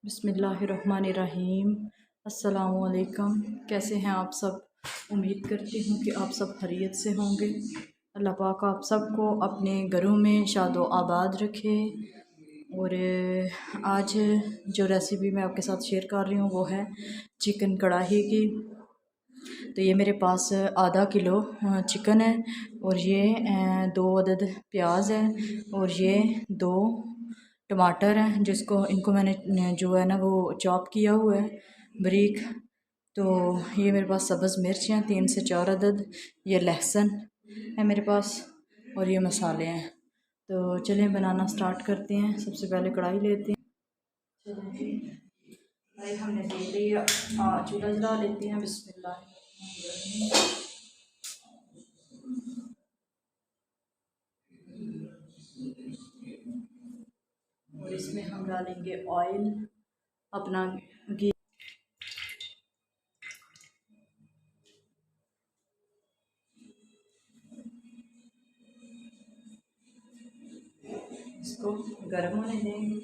बिस्मिल्लाहिर्रहमानिर्रहीम। अस्सलामुअलैकुम। कैसे हैं आप सब? उम्मीद करती हूँ कि आप सब खैरियत से होंगे। अल्लाह पाक आप सबको अपने घरों में शादो आबाद रखे। और आज जो रेसिपी मैं आपके साथ शेयर कर रही हूँ वो है चिकन कढ़ाई की। तो ये मेरे पास आधा किलो चिकन है और ये 2 अदद प्याज है और ये 2 टमाटर हैं जिसको इनको मैंने जो है ना वो चॉप किया हुआ है बारीक। तो ये मेरे पास सब्ज़ मिर्च हैं 3 से 4 अदद, ये लहसुन है मेरे पास और ये मसाले हैं। तो चलें बनाना स्टार्ट करते हैं। सबसे पहले कढ़ाई लेते हैं। चलें जी, कढ़ाई हमने ले ली है। चूल्हा जला लेते हैं। बिस्मिल्लाह। और इसमें हम डालेंगे ऑयल अपना घी। इसको गर्म होने देंगे।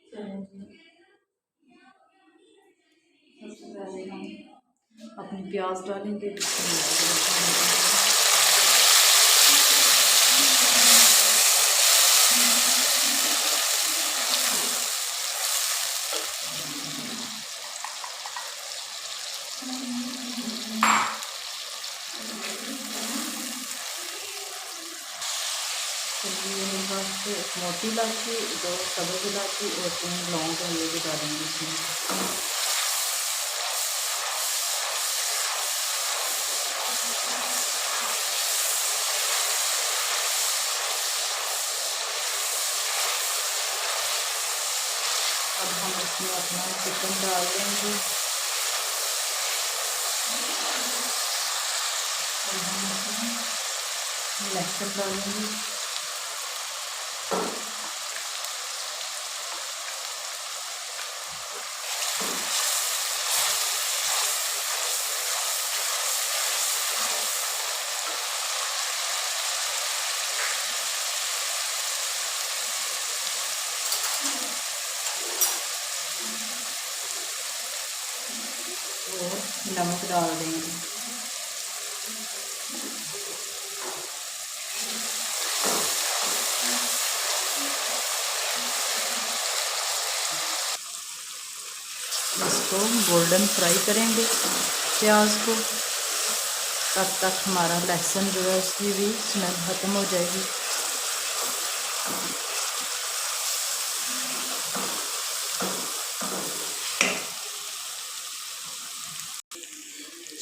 चलें जी, सबसे पहले हम अपनी प्याज डालेंगे। चलिए मेरे पास एक मोटी इलायची, 2 सब्ज़ इलायची और 3 लौंग हैं, ये भी डालेंगे इसमें। अब हम इसमें अपना चिकन डाल देंगे और हम इसमें लहसुन डालेंगे। और नमक डाल देंगे। इसको गोल्डन फ्राई करेंगे प्याज को, तब तक हमारा लहसुन जो है उसकी भी स्मेल ख़त्म हो जाएगी।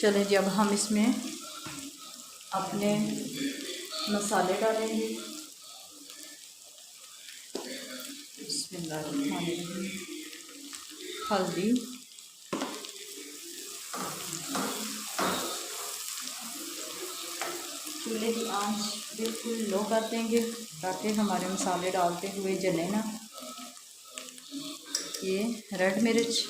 चलें जी, अब हम इसमें अपने मसाले डालेंगे। बिस्मिल्लाहिर्रहमानिर्रहीम। हल्दी, चूल्हे की आंच बिल्कुल लो कर देंगे ताकि हमारे मसाले डालते हुए जले ना। ये रेड मिर्च,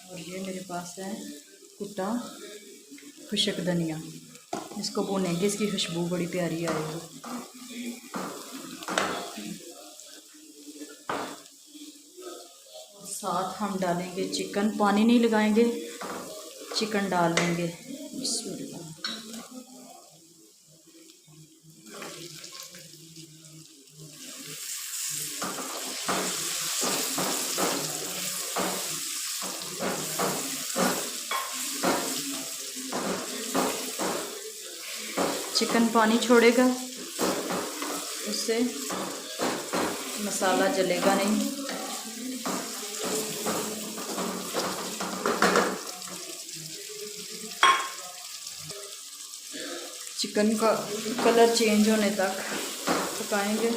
और ये मेरे पास है कुटा खुशक धनिया। इसको भूनेंगे, इसकी खुशबू बड़ी प्यारी आएगी। साथ हम डालेंगे चिकन, पानी नहीं लगाएंगे, चिकन डाल देंगे। बिस्मिल्लाह। चिकन पानी छोड़ेगा, उससे मसाला जलेगा नहीं। चिकन का कलर चेंज होने तक पकाएंगे।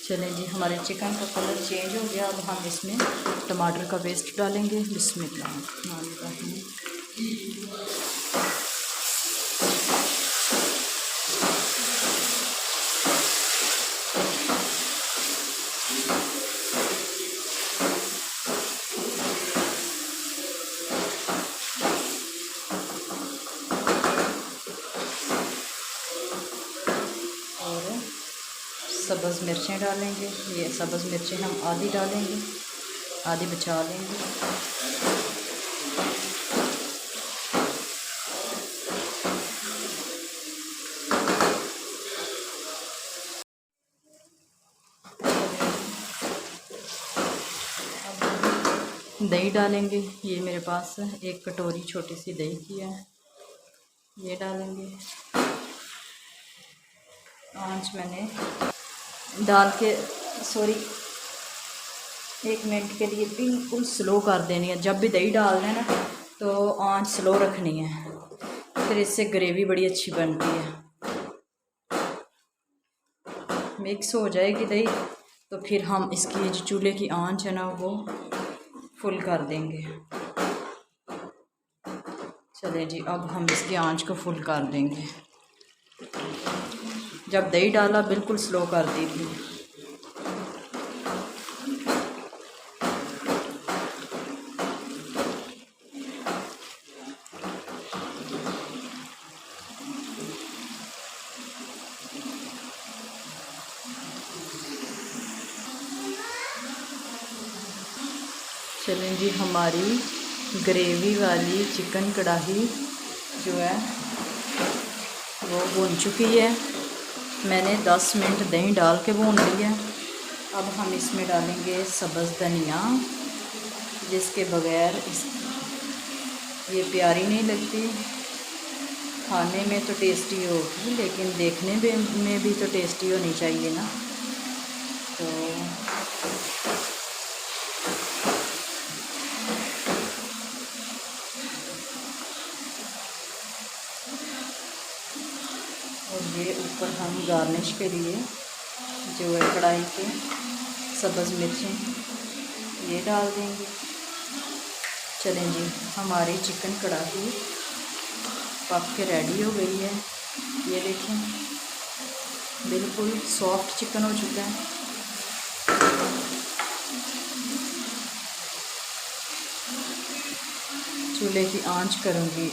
चलें जी, हमारे चिकन का कलर चेंज हो गया। अब हम इसमें टमाटर का पेस्ट डालेंगे। बिस्मिल्लाह। और सब्ज़ मिर्चें डालेंगे। ये सब्ज़ मिर्चें हम आधी डालेंगे, आधी बचा लेंगे। दही डालेंगे। ये मेरे पास एक कटोरी छोटी सी दही की है, ये डालेंगे। आँच मैंने डाल के सॉरी 1 मिनट के लिए बिल्कुल स्लो कर देनी है। जब भी दही डालना है ना तो आँच स्लो रखनी है, फिर इससे ग्रेवी बड़ी अच्छी बनती है। मिक्स हो जाएगी दही तो फिर हम इसकी जो चूल्हे की आँच है ना वो फुल कर देंगे। चले जी, अब हम इसकी आंच को फुल कर देंगे। जब दही डाला बिल्कुल स्लो कर दी थी। चलें जी, हमारी ग्रेवी वाली चिकन कढ़ाई जो है वो भून चुकी है। मैंने 10 मिनट दही डाल के भून ली है। अब हम इसमें डालेंगे सब्ज़ धनिया, जिसके बगैर ये प्यारी नहीं लगती। खाने में तो टेस्टी होगी लेकिन देखने में भी तो टेस्टी होनी चाहिए ना। तो और ये ऊपर हम गार्निश के लिए जो है कढ़ाई के सब्ज़ मिर्चें ये डाल देंगे। चलें जी, हमारी चिकन कढ़ाई पक के रेडी हो गई है। ये देखें, बिल्कुल सॉफ्ट चिकन हो चुका है। चूल्हे की आंच करूँगी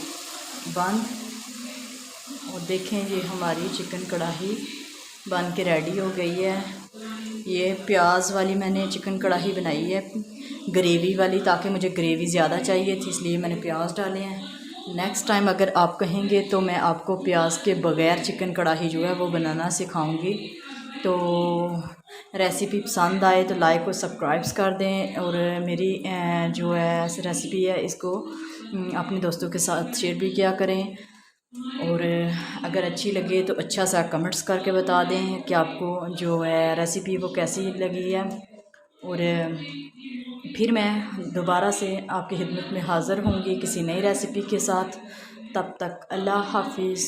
बंद और देखें ये हमारी चिकन कढ़ाई बन के रेडी हो गई है। ये प्याज वाली मैंने चिकन कढ़ाई बनाई है, ग्रेवी वाली, ताकि मुझे ग्रेवी ज़्यादा चाहिए थी इसलिए मैंने प्याज डाले हैं। नेक्स्ट टाइम अगर आप कहेंगे तो मैं आपको प्याज के बग़ैर चिकन कढ़ाई जो है वो बनाना सिखाऊंगी। तो रेसिपी पसंद आए तो लाइक और सब्सक्राइब्स कर दें, और मेरी जो है रेसिपी है इसको अपने दोस्तों के साथ शेयर भी किया करें। और अगर अच्छी लगे तो अच्छा सा कमेंट्स करके बता दें कि आपको जो है रेसिपी वो कैसी लगी है। और फिर मैं दोबारा से आपकी खिदमत में हाज़िर होंगी किसी नई रेसिपी के साथ। तब तक अल्लाह हाफिज़।